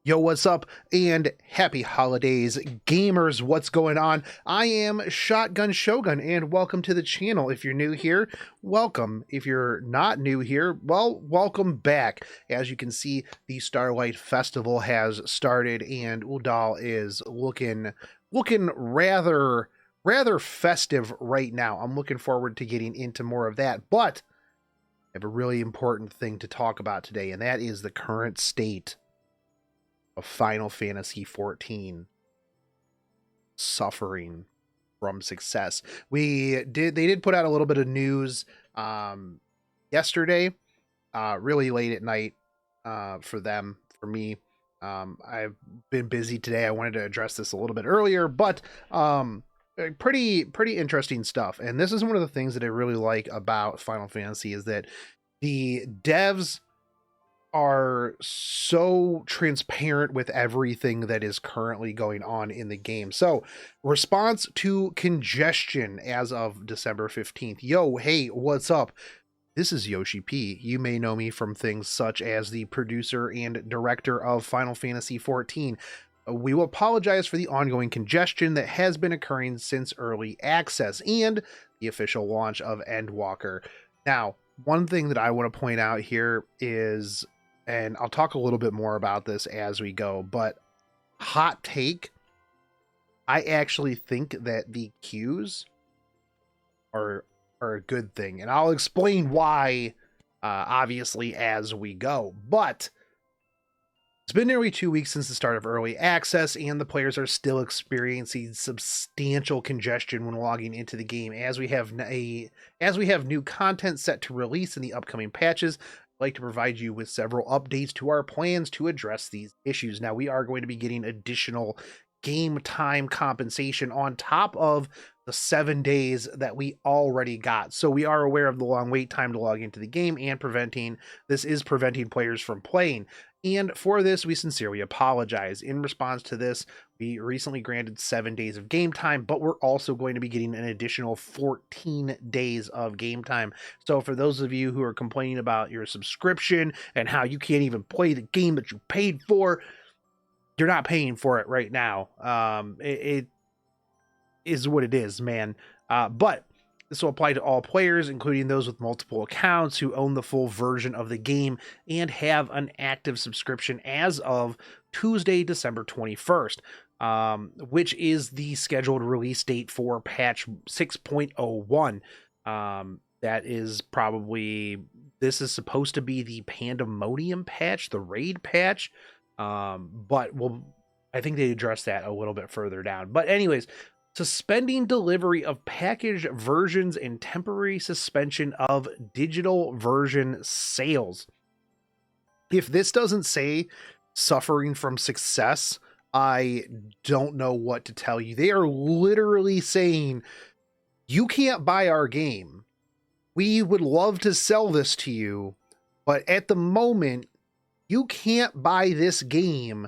Yo, what's up? And happy holidays, gamers. What's going on? I am Shotgun Shogun, and welcome to the channel. If you're new here, welcome. If you're not new here, well, welcome back. As you can see, the Starlight Festival has started, and Udall is looking rather festive right now. I'm looking forward to getting into more of that, but I have a really important thing to talk about today, and that is the current state of Final Fantasy XIV suffering from success. They did put out a little bit of news yesterday, really late at night for me. I've been busy today. I wanted to address this a little bit earlier, but pretty interesting stuff. And this is one of the things that I really like about Final Fantasy is that the devs are so transparent with everything that is currently going on in the game. So, response to congestion as of December 15th. Yo, hey, what's up? This is Yoshi P. You may know me from things such as the producer and director of Final Fantasy XIV. We will apologize for the ongoing congestion that has been occurring since early access and the official launch of Endwalker. Now, one thing that I want to point out here is, and I'll talk a little bit more about this as we go, but hot take, I actually think that the queues are a good thing. And I'll explain why, obviously, as we go. But it's been nearly 2 weeks since the start of early access, and the players are still experiencing substantial congestion when logging into the game. As we have new content set to release in the upcoming patches, like to provide you with several updates to our plans to address these issues. Now, we are going to be getting additional game time compensation on top of the 7 days that we already got. So we are aware of the long wait time to log into the game, and this is preventing players from playing. And for this, we sincerely apologize. In response to this, we recently granted 7 days of game time, but we're also going to be getting an additional 14 days of game time. So for those of you who are complaining about your subscription and how you can't even play the game that you paid for, you're not paying for it right now. It is what it is, man. But this will apply to all players, including those with multiple accounts who own the full version of the game and have an active subscription as of Tuesday, December 21st, which is the scheduled release date for patch 6.01. This is supposed to be the Pandemonium patch, the raid patch, but I think they address that a little bit further down. But anyways, suspending delivery of package versions and temporary suspension of digital version sales. If this doesn't say suffering from success, I don't know what to tell you. They are literally saying, you can't buy our game. We would love to sell this to you, but at the moment, you can't buy this game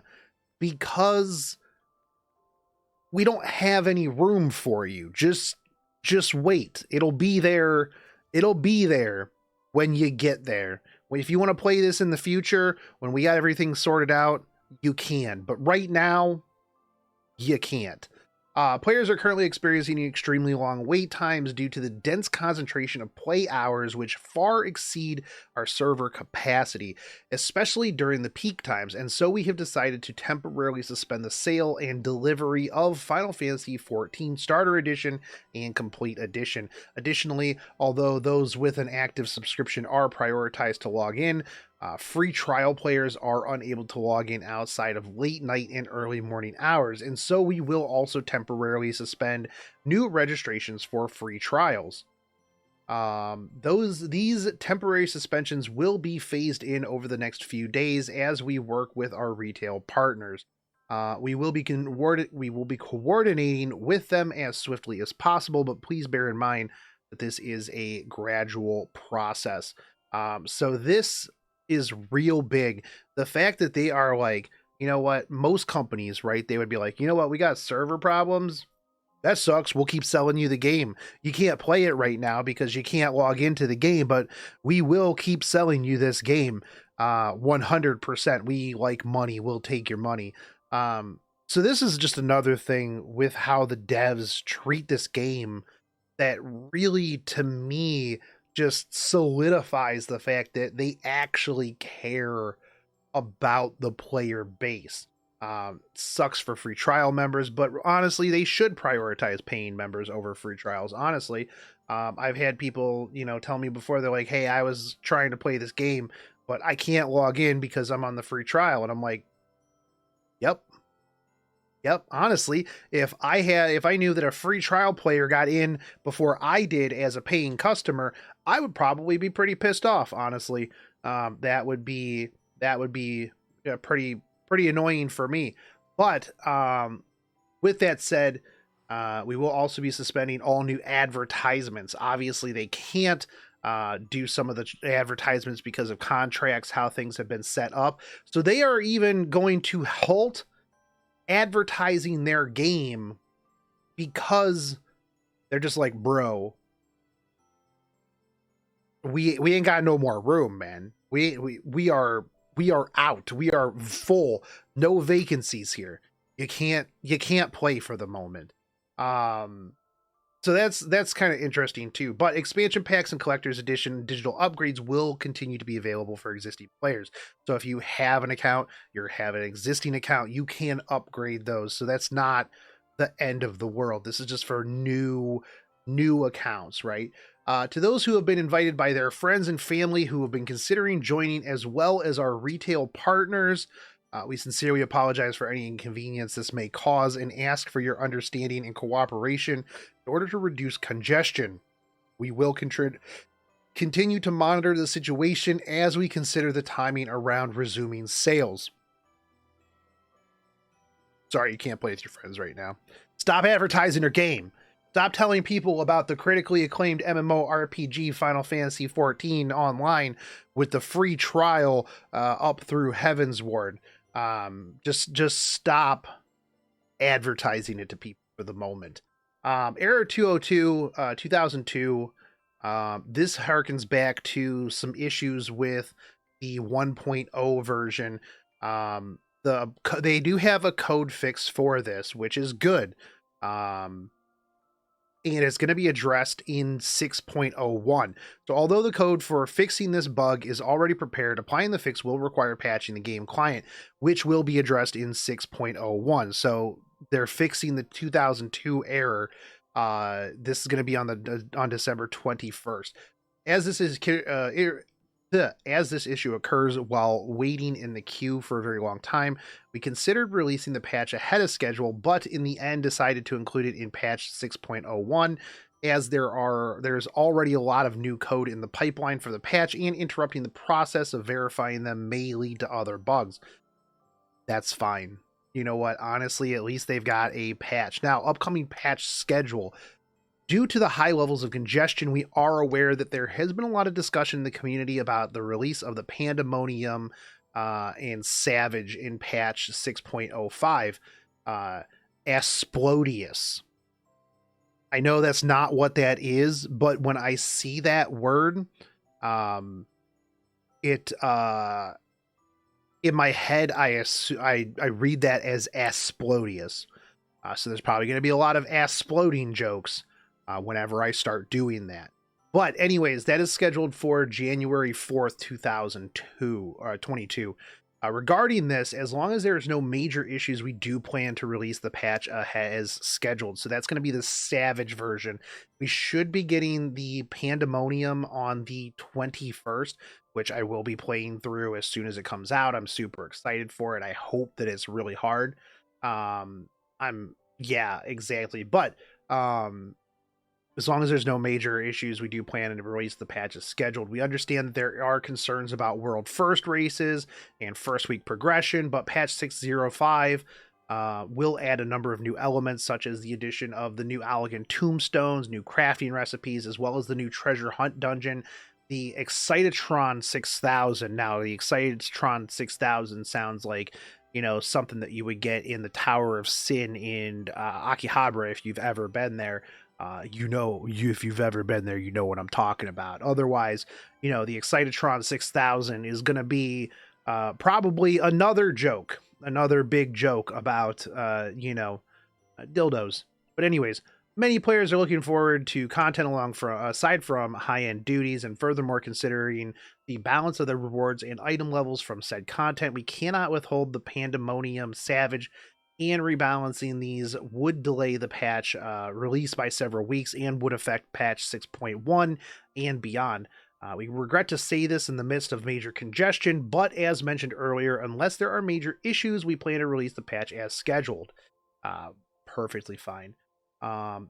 because we don't have any room for you. Just wait. It'll be there. It'll be there when you get there. If you want to play this in the future, when we got everything sorted out, you can. But right now, you can't. Players are currently experiencing extremely long wait times due to the dense concentration of play hours, which far exceed our server capacity, especially during the peak times. And so we have decided to temporarily suspend the sale and delivery of Final Fantasy XIV Starter Edition and Complete Edition. Additionally, although those with an active subscription are prioritized to log in, free trial players are unable to log in outside of late night and early morning hours, and so we will also temporarily suspend new registrations for free trials. These temporary suspensions will be phased in over the next few days as we work with our retail partners. We will be coordinating with them as swiftly as possible, but please bear in mind that this is a gradual process. So this is real big. The fact that they are like, you know what, most companies, right, they would be like, you know what, we got server problems. That sucks. We'll keep selling you the game. You can't play it right now because you can't log into the game, but we will keep selling you this game. 100%. We like money. We'll take your money. So this is just another thing with how the devs treat this game that really, to me, just solidifies the fact that they actually care about the player base. Sucks for free trial members, but honestly, they should prioritize paying members over free trials. Honestly, I've had people, tell me before, they're like, "Hey, I was trying to play this game, but I can't log in because I'm on the free trial," and I'm like, "Yep, yep." Honestly, if I knew that a free trial player got in before I did as a paying customer, I would probably be pretty pissed off. Honestly, that would be pretty annoying for me. But with that said, we will also be suspending all new advertisements. Obviously, they can't do some of the advertisements because of contracts, how things have been set up. So they are even going to halt advertising their game because they're just like, bro, we ain't got no more room, man. We are out. We are full. No vacancies here. You can't play for the moment. Um so that's kind of interesting too. But expansion packs and collector's edition digital upgrades will continue to be available for existing players. So if you have an account, you have an existing account, you can upgrade those. So that's not the end of the world. This is just for new accounts, right? To those who have been invited by their friends and family who have been considering joining, as well as our retail partners, we sincerely apologize for any inconvenience this may cause and ask for your understanding and cooperation in order to reduce congestion. We will continue to monitor the situation as we consider the timing around resuming sales. Sorry, you can't play with your friends right now. Stop advertising your game. Stop telling people about the critically acclaimed MMORPG Final Fantasy XIV Online with the free trial up through Heavensward. Just stop advertising it to people for the moment. Error 202, 2002. This harkens back to some issues with the 1.0 version. They do have a code fix for this, which is good. And it's going to be addressed in 6.01. So although the code for fixing this bug is already prepared, applying the fix will require patching the game client, which will be addressed in 6.01. So they're fixing the 2002 error. This is going to be on December 21st. As this issue occurs while waiting in the queue for a very long time, we considered releasing the patch ahead of schedule, but in the end decided to include it in patch 6.01 as there's already a lot of new code in the pipeline for the patch, and interrupting the process of verifying them may lead to other bugs. That's fine. You know what? Honestly, at least they've got a patch. Now, upcoming patch schedule. Due to the high levels of congestion, we are aware that there has been a lot of discussion in the community about the release of the Pandemonium and Savage in patch 6.05. Asplodius. I know that's not what that is, but when I see that word, it in my head I read that as Asplodius. So there's probably going to be a lot of Asploding jokes whenever I start doing that. But anyways, that is scheduled for January 4th, 2022. Regarding this, as long as there's no major issues, we do plan to release the patch as scheduled. So that's going to be the Savage version. We should be getting the Pandemonium on the 21st, which I will be playing through as soon as it comes out. I'm super excited for it. I hope that it's really hard. Yeah, exactly. But as long as there's no major issues, we do plan to release the patch as scheduled. We understand that there are concerns about world first races and first week progression, but patch 605 will add a number of new elements, such as the addition of the new elegant tombstones, new crafting recipes, as well as the new treasure hunt dungeon, the Excitotron 6000. Now, the Excitotron 6000 sounds like, something that you would get in the Tower of Sin in Akihabara, if you've ever been there. If you've ever been there, you know what I'm talking about. Otherwise, the Excitotron 6000 is going to be probably another big joke about, dildos. But anyways, many players are looking forward to content aside from high-end duties, and furthermore, considering the balance of the rewards and item levels from said content, we cannot withhold the Pandemonium Savage, and rebalancing these would delay the patch release by several weeks and would affect patch 6.1 and beyond. We regret to say this in the midst of major congestion, but as mentioned earlier, unless there are major issues, we plan to release the patch as scheduled. Uh, Perfectly fine.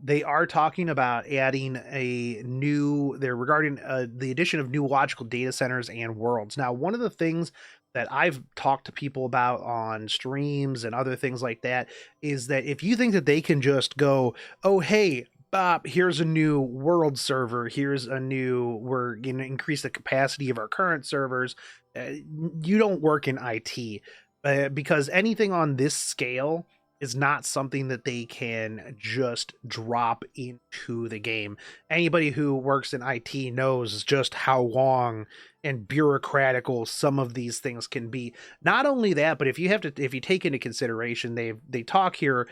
They are talking about adding they're regarding the addition of new logical data centers and worlds. Now, one of the things that I've talked to people about on streams and other things like that is that if you think that they can just go, oh, hey, Bob, here's a new world server, we're going to increase the capacity of our current servers, you don't work in IT, because anything on this scale is not something that they can just drop into the game. Anybody who works in IT knows just how long and bureaucratical some of these things can be. Not only that, but if you take into consideration, they talk here,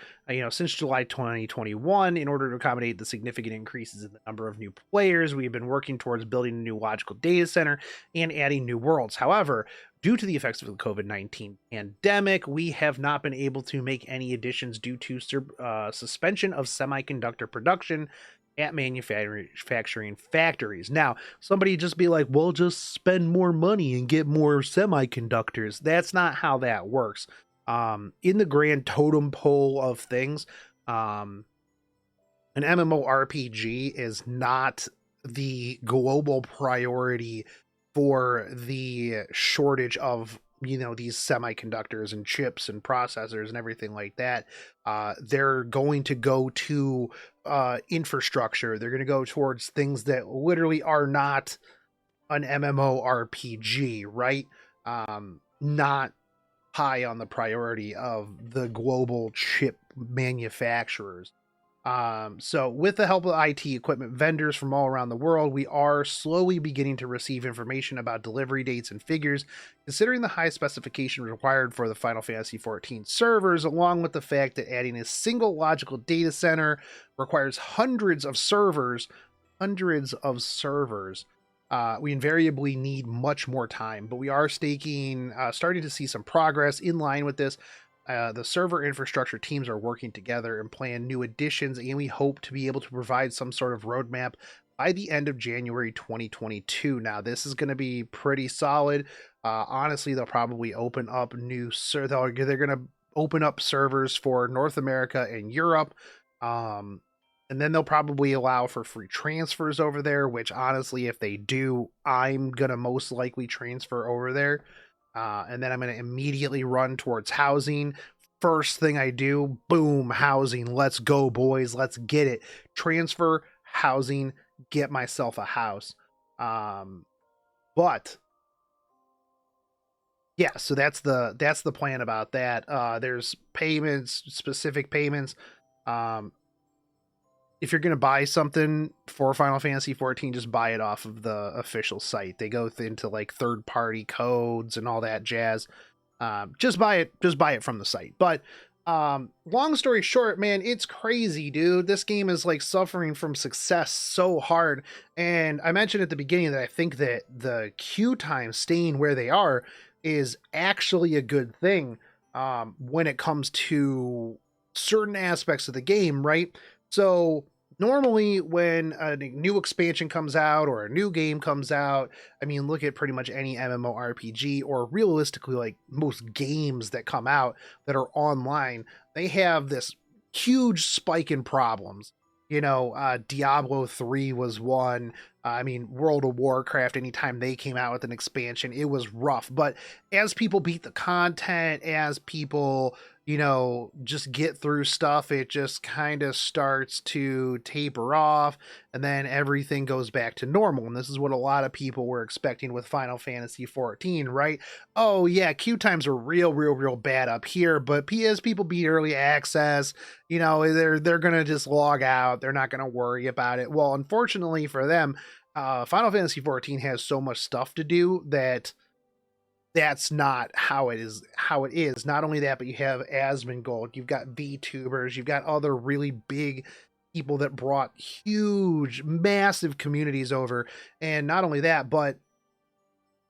since July 2021, in order to accommodate the significant increases in the number of new players, we've been working towards building a new logical data center and adding new worlds. However, due to the effects of the COVID-19 pandemic, we have not been able to make any additions due to suspension of semiconductor production at manufacturing factories. Now, somebody just be like, well, just spend more money and get more semiconductors. That's not how that works. In the grand totem pole of things, an MMORPG is not the global priority for the shortage of these semiconductors and chips and processors and everything like that. They're going to go to infrastructure. They're going to go towards things that literally are not an MMORPG, right? Not high on the priority of the global chip manufacturers. So with the help of IT equipment vendors from all around the world, we are slowly beginning to receive information about delivery dates and figures, considering the high specification required for the Final Fantasy XIV servers, along with the fact that adding a single logical data center requires hundreds of servers. We invariably need much more time, but we are starting to see some progress in line with this. The server infrastructure teams are working together and plan new additions, and we hope to be able to provide some sort of roadmap by the end of January 2022. Now, this is going to be pretty solid. Honestly, they'll probably open up they're going to open up servers for North America and Europe. And then they'll probably allow for free transfers over there, which honestly, if they do, I'm going to most likely transfer over there. And then I'm going to immediately run towards housing. First thing I do, boom, housing. Let's go, boys. Let's get it. Transfer, housing, get myself a house. But yeah, so that's the plan about that. There's specific payments. If you're going to buy something for Final Fantasy XIV, just buy it off of the official site. They go into like third-party codes and all that jazz. Just buy it from the site. But long story short, man, it's crazy, dude. This game is like suffering from success so hard. And I mentioned at the beginning that I think that the queue time staying where they are is actually a good thing when it comes to certain aspects of the game, right? So normally when a new expansion comes out or a new game comes out, I mean, look at pretty much any MMORPG, or realistically, like most games that come out that are online, they have this huge spike in problems. Diablo 3 was one. I mean, World of Warcraft, anytime they came out with an expansion, it was rough. But as people beat the content, as people just get through stuff, it just kind of starts to taper off, and then everything goes back to normal. And this is what a lot of people were expecting with Final Fantasy XIV, right? Oh yeah, queue times are real bad up here, but as people beat early access, they're gonna just log out. They're not gonna worry about it. Well, unfortunately for them, Final Fantasy XIV has so much stuff to do that that's not how it is. Not only that, but you have Asmongold, you've got VTubers, you've got other really big people that brought huge, massive communities over. And not only that, but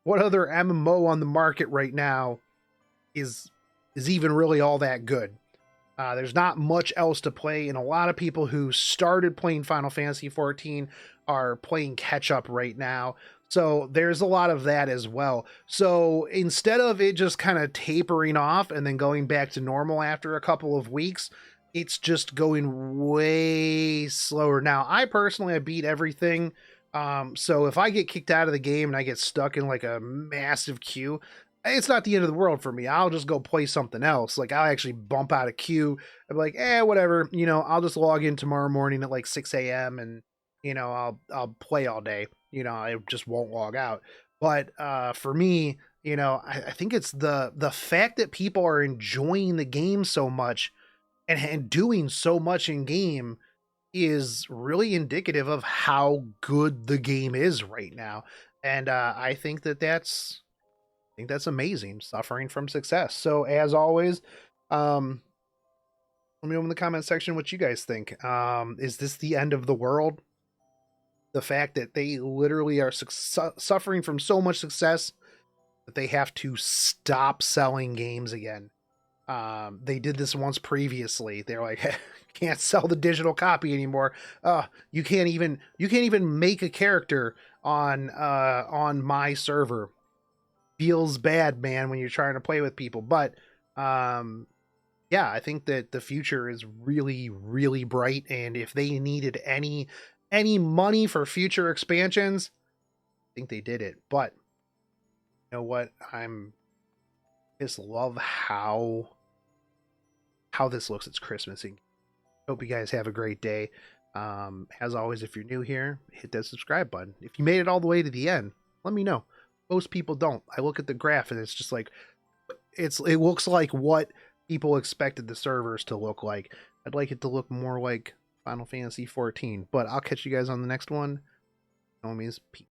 what other MMO on the market right now is even really all that good? There's not much else to play, and a lot of people who started playing Final Fantasy XIV are playing catch up right now. So there's a lot of that as well. So instead of it just kind of tapering off and then going back to normal after a couple of weeks, it's just going way slower. Now, I personally, I beat everything. So if I get kicked out of the game and I get stuck in like a massive queue, it's not the end of the world for me. I'll just go play something else. Like, I'll actually bump out a queue. I'm like, whatever. I'll just log in tomorrow morning at like 6 a.m. and I'll play all day. I just won't log out. But for me, I think it's the fact that people are enjoying the game so much and doing so much in game is really indicative of how good the game is right now. And I think that's amazing. Suffering from success. So as always, let me know in the comment section what you guys think. Is this the end of the world? The fact that they literally are suffering from so much success that they have to stop selling games again. They did this once previously. They're like, can't sell the digital copy anymore. You can't even make a character on my server. Feels bad, man, when you're trying to play with people. But yeah, I think that the future is really bright, and if they needed any money for future expansions, I think they did it. But you know what? I'm just love how this looks. It's Christmas, and hope you guys have a great day. As always, if you're new here, hit that subscribe button. If you made it all the way to the end, let me know. Most people don't. I look at the graph and it's just like it looks like what people expected the servers to look like. I'd like it to look more like Final Fantasy XIV. But I'll catch you guys on the next one. Homies, peace.